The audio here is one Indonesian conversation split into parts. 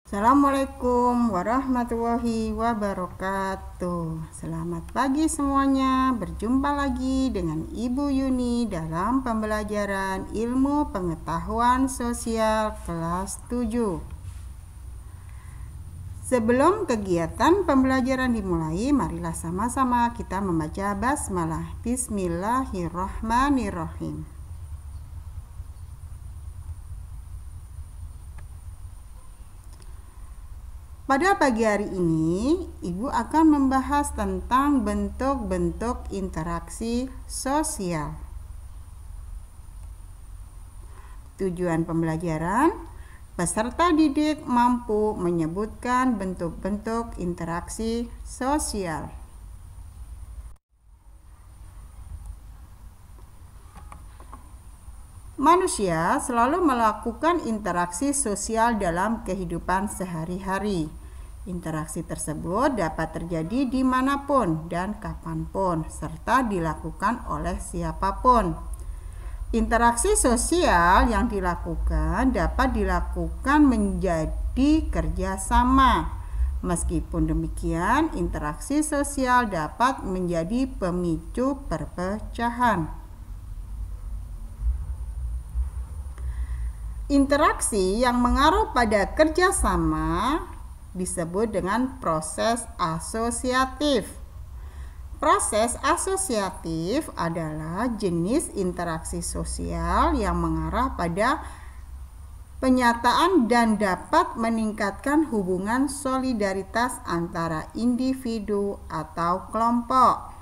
Assalamualaikum warahmatullahi wabarakatuh. Selamat pagi semuanya. Berjumpa lagi dengan Ibu Yuni dalam pembelajaran ilmu pengetahuan sosial kelas 7. Sebelum kegiatan pembelajaran dimulai, marilah sama-sama kita membaca basmalah. Bismillahirrahmanirrahim. Pada pagi hari ini, Ibu akan membahas tentang bentuk-bentuk interaksi sosial. Tujuan pembelajaran, peserta didik mampu menyebutkan bentuk-bentuk interaksi sosial. Manusia selalu melakukan interaksi sosial dalam kehidupan sehari-hari. Interaksi tersebut dapat terjadi dimanapun dan kapanpun, serta dilakukan oleh siapapun. Interaksi sosial yang dilakukan dapat dilakukan menjadi kerjasama. Meskipun demikian, interaksi sosial dapat menjadi pemicu perpecahan. Interaksi yang mengarah pada kerjasama disebut dengan proses asosiatif. Proses asosiatif adalah jenis interaksi sosial yang mengarah pada penyataan dan dapat meningkatkan hubungan solidaritas antara individu atau kelompok.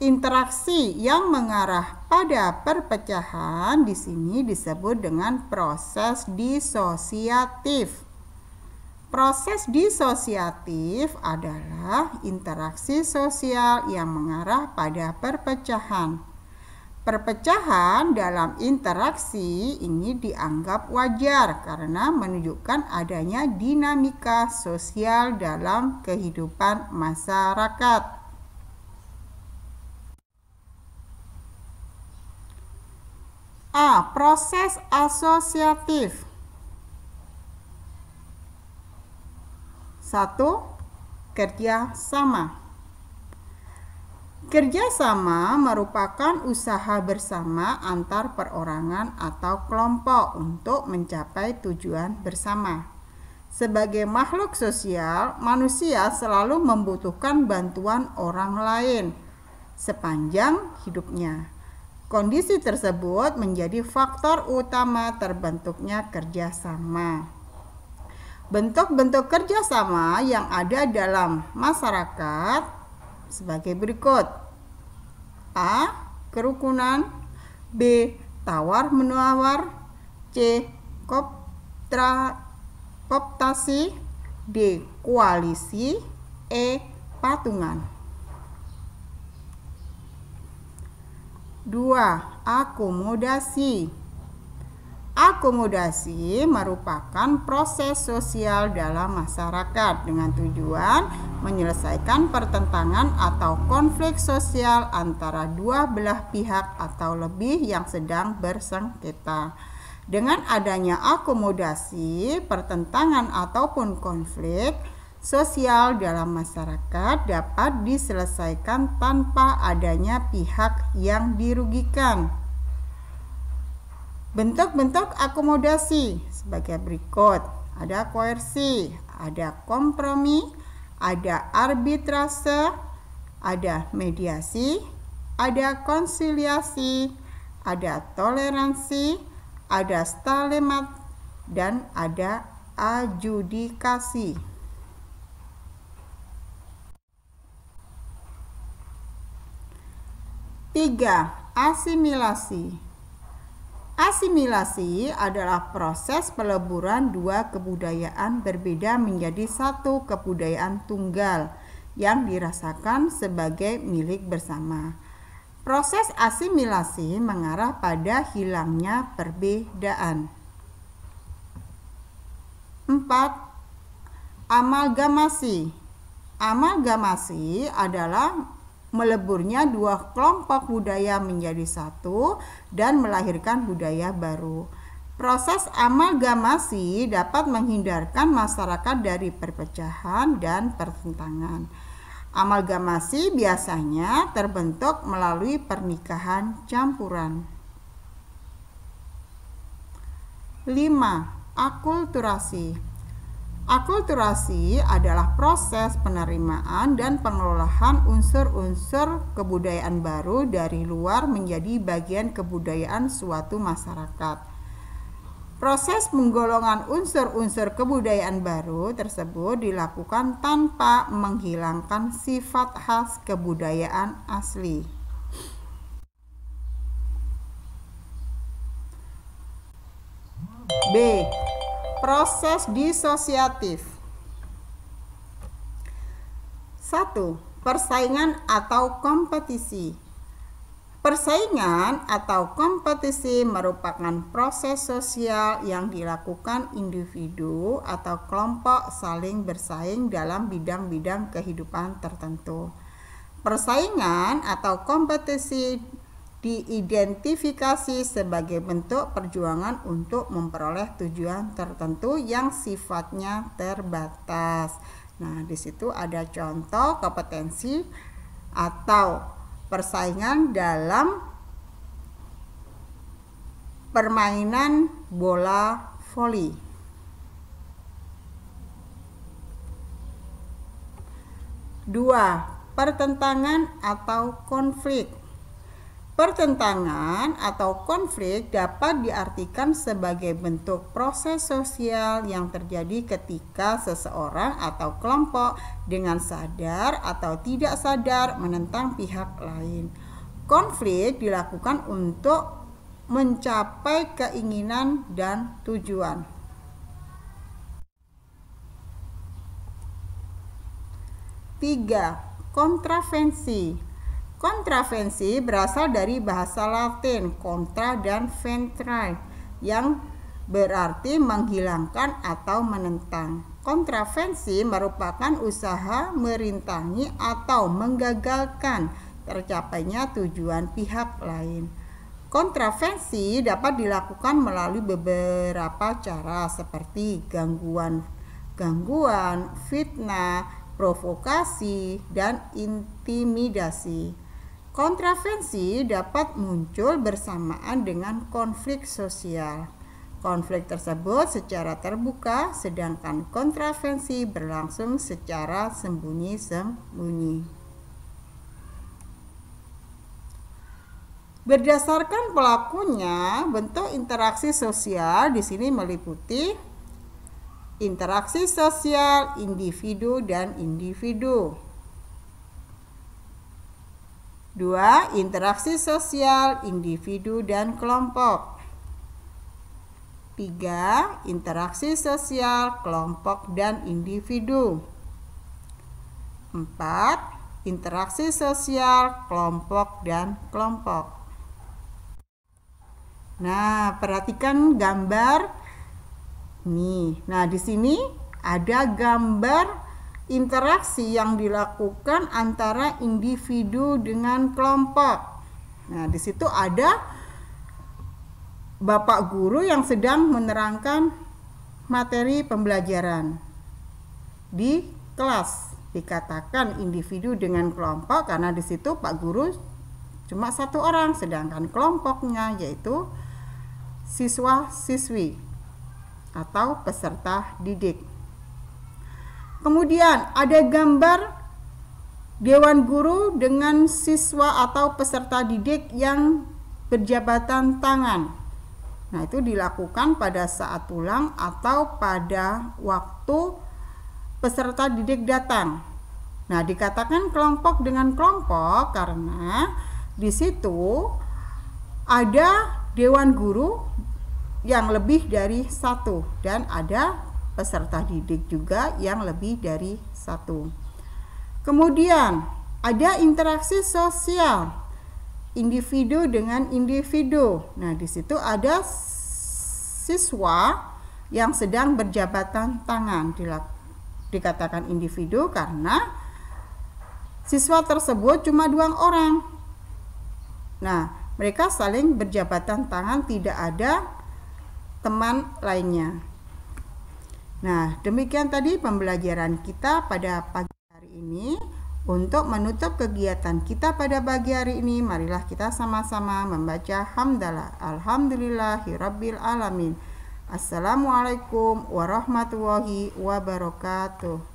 Interaksi yang mengarah pada perpecahan di sini disebut dengan proses disosiatif. Proses disosiatif adalah interaksi sosial yang mengarah pada perpecahan. Perpecahan dalam interaksi ini dianggap wajar karena menunjukkan adanya dinamika sosial dalam kehidupan masyarakat. A. Proses asosiatif. 1. Kerjasama. Kerjasama merupakan usaha bersama antar perorangan atau kelompok untuk mencapai tujuan bersama. Sebagai makhluk sosial, manusia selalu membutuhkan bantuan orang lain sepanjang hidupnya. Kondisi tersebut menjadi faktor utama terbentuknya kerjasama. Bentuk-bentuk kerjasama yang ada dalam masyarakat sebagai berikut. A. Kerukunan. B. Tawar-menawar. C. Kooptasi. D. Koalisi. E. Patungan. 2. Akomodasi. Akomodasi merupakan proses sosial dalam masyarakat dengan tujuan menyelesaikan pertentangan atau konflik sosial antara dua belah pihak atau lebih yang sedang bersengketa. Dengan adanya akomodasi, pertentangan ataupun konflik sosial dalam masyarakat dapat diselesaikan tanpa adanya pihak yang dirugikan. Bentuk-bentuk akomodasi sebagai berikut. Ada koersi, ada kompromi, ada arbitrase, ada mediasi, ada konsiliasi, ada toleransi, ada stalemat, dan ada adjudikasi. 3. Asimilasi. Asimilasi adalah proses peleburan dua kebudayaan berbeda menjadi satu kebudayaan tunggal yang dirasakan sebagai milik bersama. Proses asimilasi mengarah pada hilangnya perbedaan. 4. Amalgamasi. Amalgamasi adalah meleburnya dua kelompok budaya menjadi satu dan melahirkan budaya baru. Proses amalgamasi dapat menghindarkan masyarakat dari perpecahan dan pertentangan. Amalgamasi biasanya terbentuk melalui pernikahan campuran. 5. Akulturasi. Akulturasi adalah proses penerimaan dan pengelolaan unsur-unsur kebudayaan baru dari luar menjadi bagian kebudayaan suatu masyarakat. Proses penggolongan unsur-unsur kebudayaan baru tersebut dilakukan tanpa menghilangkan sifat khas kebudayaan asli. B. Proses disosiatif. 1. Persaingan atau kompetisi. Persaingan atau kompetisi merupakan proses sosial yang dilakukan individu atau kelompok saling bersaing dalam bidang-bidang kehidupan tertentu. Persaingan atau kompetisi diidentifikasi sebagai bentuk perjuangan untuk memperoleh tujuan tertentu yang sifatnya terbatas. Nah, di situ ada contoh kompetensi atau persaingan dalam permainan bola voli. 2. Pertentangan atau konflik. Pertentangan atau konflik dapat diartikan sebagai bentuk proses sosial yang terjadi ketika seseorang atau kelompok dengan sadar atau tidak sadar menentang pihak lain. Konflik dilakukan untuk mencapai keinginan dan tujuan. 3. Kontravensi. Kontravensi berasal dari bahasa Latin contra dan ventre yang berarti menghilangkan atau menentang. Kontravensi merupakan usaha merintangi atau menggagalkan tercapainya tujuan pihak lain. Kontravensi dapat dilakukan melalui beberapa cara seperti gangguan, fitnah, provokasi, dan intimidasi. Kontravensi dapat muncul bersamaan dengan konflik sosial. Konflik tersebut secara terbuka, sedangkan kontravensi berlangsung secara sembunyi-sembunyi. Berdasarkan pelakunya, bentuk interaksi sosial di sini meliputi interaksi sosial individu dan individu. 2. Interaksi sosial individu dan kelompok. 3. Interaksi sosial kelompok dan individu. 4. Interaksi sosial kelompok dan kelompok. Nah, perhatikan gambar nih. Nah, di sini ada gambar interaksi yang dilakukan antara individu dengan kelompok. Nah, di situ ada Bapak guru yang sedang menerangkan materi pembelajaran di kelas. Dikatakan individu dengan kelompok karena di situ Pak Guru cuma satu orang, sedangkan kelompoknya yaitu siswa-siswi atau peserta didik. Kemudian ada gambar dewan guru dengan siswa atau peserta didik yang berjabatan tangan. Nah, itu dilakukan pada saat pulang atau pada waktu peserta didik datang. Nah, dikatakan kelompok dengan kelompok karena di situ ada dewan guru yang lebih dari satu dan ada peserta didik juga yang lebih dari satu. Kemudian ada interaksi sosial individu dengan individu. Nah, di situ ada siswa yang sedang berjabatan tangan. Dikatakan individu karena siswa tersebut cuma 2 orang. Nah, mereka saling berjabatan tangan, tidak ada teman lainnya. Nah, demikian tadi pembelajaran kita pada pagi hari ini. Untuk menutup kegiatan kita pada pagi hari ini, marilah kita sama-sama membaca hamdalah. Alhamdulillahirabbil alamin. Assalamualaikum warahmatullahi wabarakatuh.